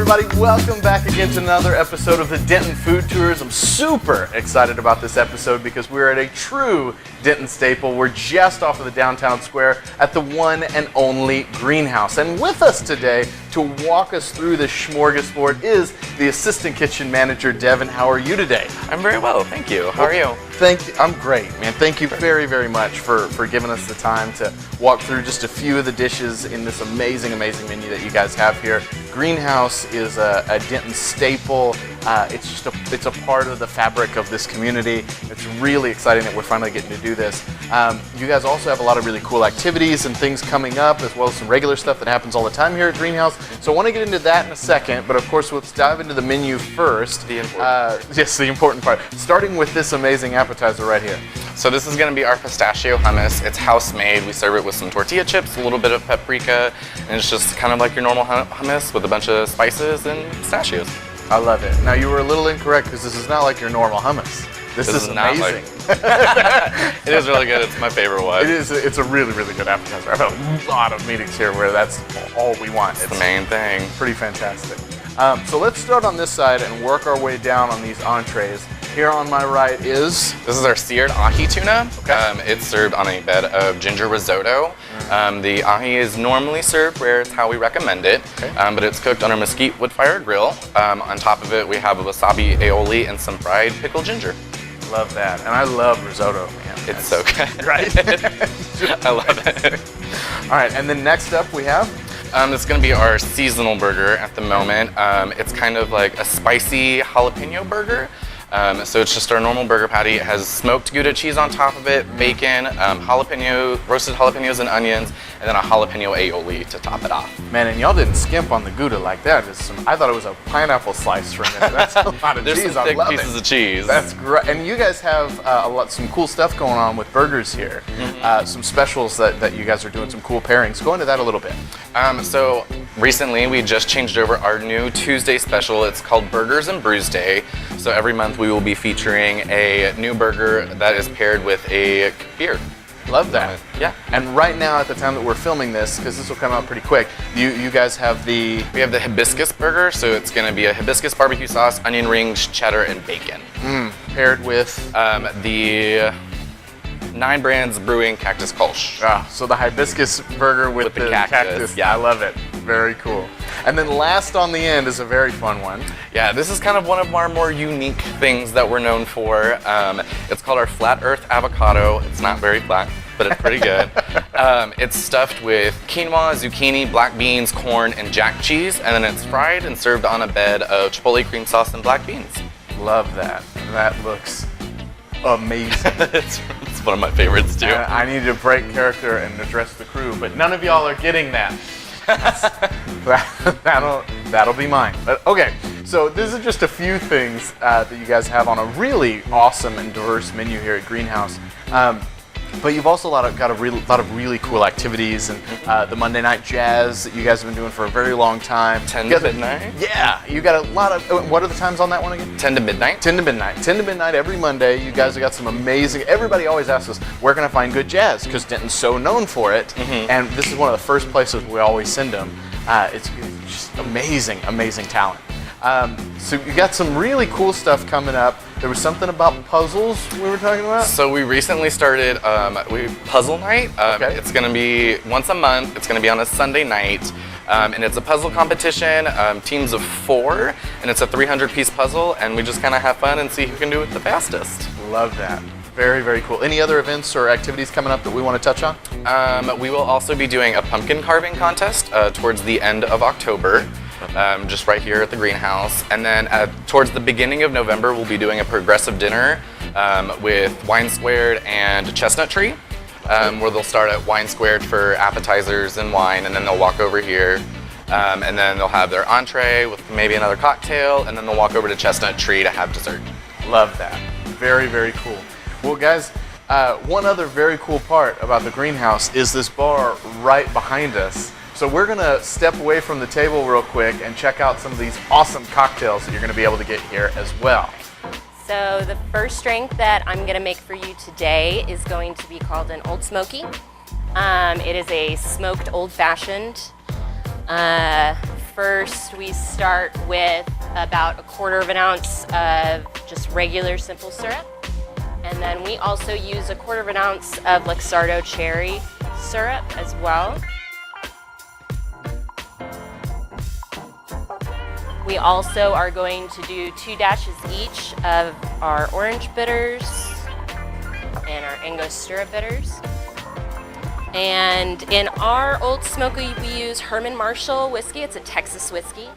everybody, welcome back again to another episode of the Denton Food Tours. I'm super excited about this episode because we're at a true Denton staple. We're just off of the downtown square at the one and only Greenhouse. And with us today to walk us through this smorgasbord is the assistant kitchen manager, Devin. How are you today? I'm very well, thank you. How are you? Thank you. I'm great, man. Thank you very, very much for giving us the time to walk through just a few of the dishes in this amazing menu that you guys have here. Greenhouse is a Denton staple. It's a part of the fabric of this community. It's really exciting that we're finally getting to do this. You guys also have a lot of really cool activities and things coming up, as well as some regular stuff that happens all the time here at Greenhouse. So I want to get into that in a second, but of course let's dive into the menu first. The important. Yes, the important part. Starting with this amazing appetizer right here. So this is going to be our pistachio hummus. It's house made. We serve it with some tortilla chips, a little bit of paprika, and it's just kind of like your normal hummus with a bunch of spices and pistachios. I love it. Now you were a little incorrect because this is not like your normal hummus. This is amazing. It is really good. It's my favorite one. It is. It's a really good appetizer. I've had a lot of meetings here where that's all we want. It's the main thing. Pretty fantastic. So let's start on this side and work our way down on these entrees. Here on my right is... This is our Seared Ahi Tuna. Okay. It's served on a bed of ginger risotto. The ahi is normally served where it's how we recommend it, okay. But it's cooked on a mesquite wood-fired grill. On top of it, we have a wasabi aioli and some fried pickled ginger. Love that. And I love risotto, man. It's so good. Right? I love it. All right, and then next up we have... It's going to be our seasonal burger at the moment. It's kind of like a spicy jalapeno burger. So it's just our normal burger patty. It has smoked Gouda cheese on top of it, bacon, roasted jalapenos and onions, and then a jalapeno aioli to top it off. Man, and y'all didn't skimp on the Gouda like that. I thought it was a pineapple slice for a minute. That's a lot of There's cheese. some thick pieces of cheese. That's great. And you guys have some cool stuff going on with burgers here. Some specials that you guys are doing, some cool pairings. Go into that a little bit. So recently we just changed over our new Tuesday special. It's called Burgers and Brews Day. So every month we will be featuring a new burger that is paired with a beer. Love that. Yeah. And right now, at the time that we're filming this, because this will come out pretty quick, you guys have the... We have the Hibiscus Burger, so it's going to be a hibiscus barbecue sauce, onion rings, cheddar, and bacon. Paired with... the 9 Brands Brewing Cactus Kolsch. So the Hibiscus Burger with the cactus. Yeah. I love it. Very cool. And then last on the end is a very fun one. Yeah, this is kind of one of our more unique things that we're known for. It's called our Flat Earth Avocado. It's not very flat, but it's pretty good. It's stuffed with quinoa, zucchini, black beans, corn, and jack cheese, and then it's fried and served on a bed of chipotle cream sauce and black beans. Love that. That looks amazing. It's one of my favorites too. I need to break character and address the crew, but none of y'all are getting that. That'll be mine. But okay, so this is just a few things that you guys have on a really awesome and diverse menu here at Greenhouse. But you've also got a lot of really cool activities, and the Monday night jazz that you guys have been doing for a very long time. 10 to midnight? Yeah, you got a lot of, what are the times on that one again? 10 to midnight. 10 to midnight. 10 to midnight every Monday. You guys have got some amazing, everybody always asks us, where can I find good jazz? Because Denton's so known for it, and this is one of the first places we always send them. It's just amazing talent. So you got some really cool stuff coming up. There was something about puzzles we were talking about? So we recently started puzzle night. Okay. It's going to be once a month. It's going to be on a Sunday night. And it's a puzzle competition, teams of 4, and it's a 300-piece puzzle, and we just kind of have fun and see who can do it the fastest. Love that. Very cool. Any other events or activities coming up that we want to touch on? We will also be doing a pumpkin carving contest towards the end of October. Just right here at the Greenhouse. And then towards the beginning of November, we'll be doing a progressive dinner with Wine Squared and Chestnut Tree, where they'll start at Wine Squared for appetizers and wine, and then they'll walk over here, and then they'll have their entree with maybe another cocktail, and then they'll walk over to Chestnut Tree to have dessert. Love that. Very cool. Well, guys, one other very cool part about the Greenhouse is this bar right behind us. So we're gonna step away from the table real quick and check out some of these awesome cocktails that you're gonna be able to get here as well. So the first drink that I'm gonna make for you today is going to be called an Old Smoky. It is a smoked old-fashioned first we start with about 1/4 ounce of just regular simple syrup. And then we also use 1/4 ounce of Luxardo cherry syrup as well. We also are going to do 2 dashes each of our orange bitters and our Angostura bitters. And in our Old Smoky, we use Herman Marshall whiskey. It's a Texas whiskey.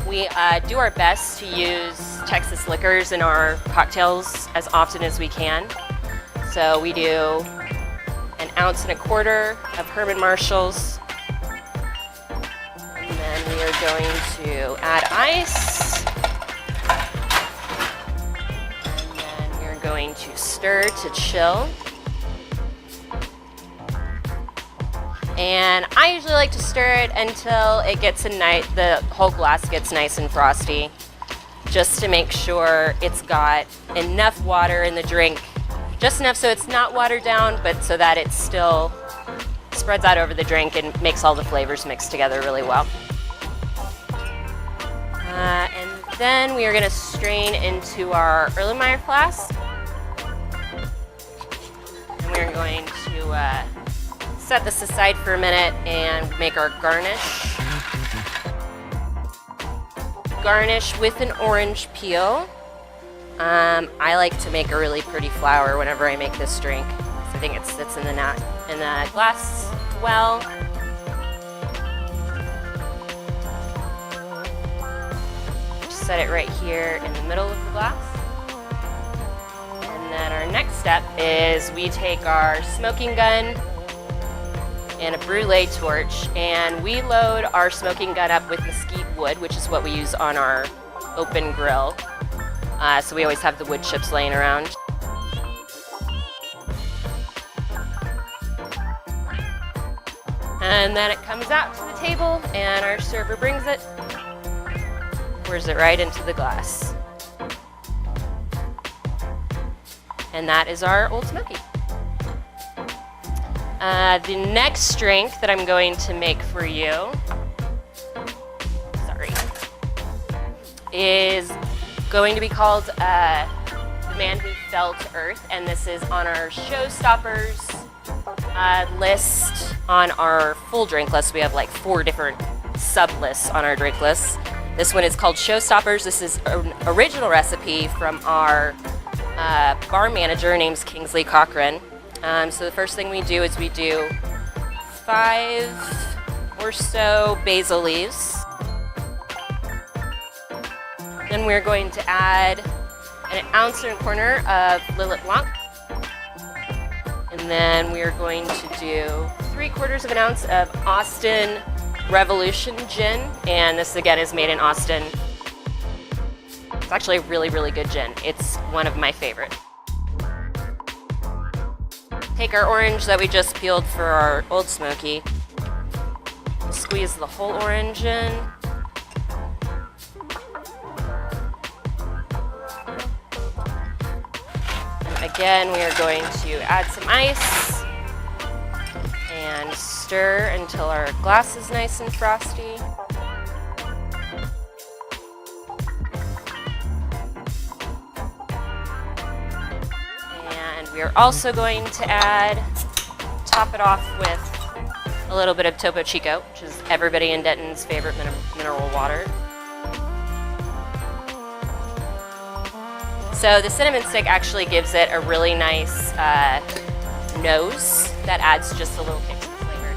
We do our best to use Texas liquors in our cocktails as often as we can. So we do 1 1/4 ounces of Herman Marshalls. And then we are going to add ice. And then we are going to stir to chill. And I usually like to stir it until it gets the whole glass gets nice and frosty, just to make sure it's got enough water in the drink, just enough so it's not watered down, but so that it still spreads out over the drink and makes all the flavors mix together really well. And then we are going to strain into our Erlenmeyer flask. And we're going to set this aside for a minute and make our garnish. Garnish with an orange peel. I like to make a really pretty flower whenever I make this drink. So I think it sits in the glass well. Just set it right here in the middle of the glass. And then our next step is we take our smoking gun and a brulee torch, and we load our smoking gun up with mesquite wood, which is what we use on our open grill. So we always have the wood chips laying around. And then it comes out to the table, and our server brings it, pours it right into the glass. And that is our Old Smoky. The next drink that I'm going to make for you, is going to be called The Man Who Fell to Earth, and this is on our Showstoppers list. On our full drink list, we have like 4 different sub-lists on our drink list. This one is called Showstoppers. This is an original recipe from our bar manager, name's Kingsley Cochran. So the first thing we do is we do 5 or so basil leaves. Then we're going to add 1 ounce and 1/4 of Lillet Blanc. And then we are going to do 3/4 ounce of Austin Revolution gin. And this again is made in Austin. It's actually a really, really good gin. It's one of my favorites. Take our orange that we just peeled for our Old Smoky, squeeze the whole orange in. And again, we are going to add some ice and stir until our glass is nice and frosty. We are also going to top it off with a little bit of Topo Chico, which is everybody in Denton's favorite mineral water. So the cinnamon stick actually gives it a really nice nose that adds just a little kick to the flavor.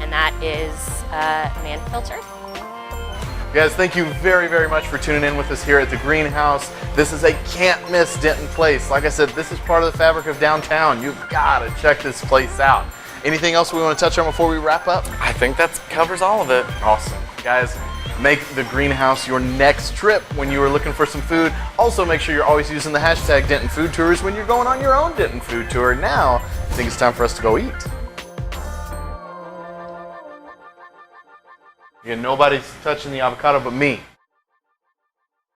And that is Man Who Fell to Earth. Guys, thank you very, very much for tuning in with us here at the Greenhouse. This is a can't-miss Denton place. Like I said, this is part of the fabric of downtown. You've got to check this place out. Anything else we want to touch on before we wrap up? I think that covers all of it. Awesome. Guys, make the Greenhouse your next trip when you are looking for some food. Also, make sure you're always using the hashtag Denton Food Tours when you're going on your own Denton Food Tour. Now, I think it's time for us to go eat. Yeah, nobody's touching the avocado but me.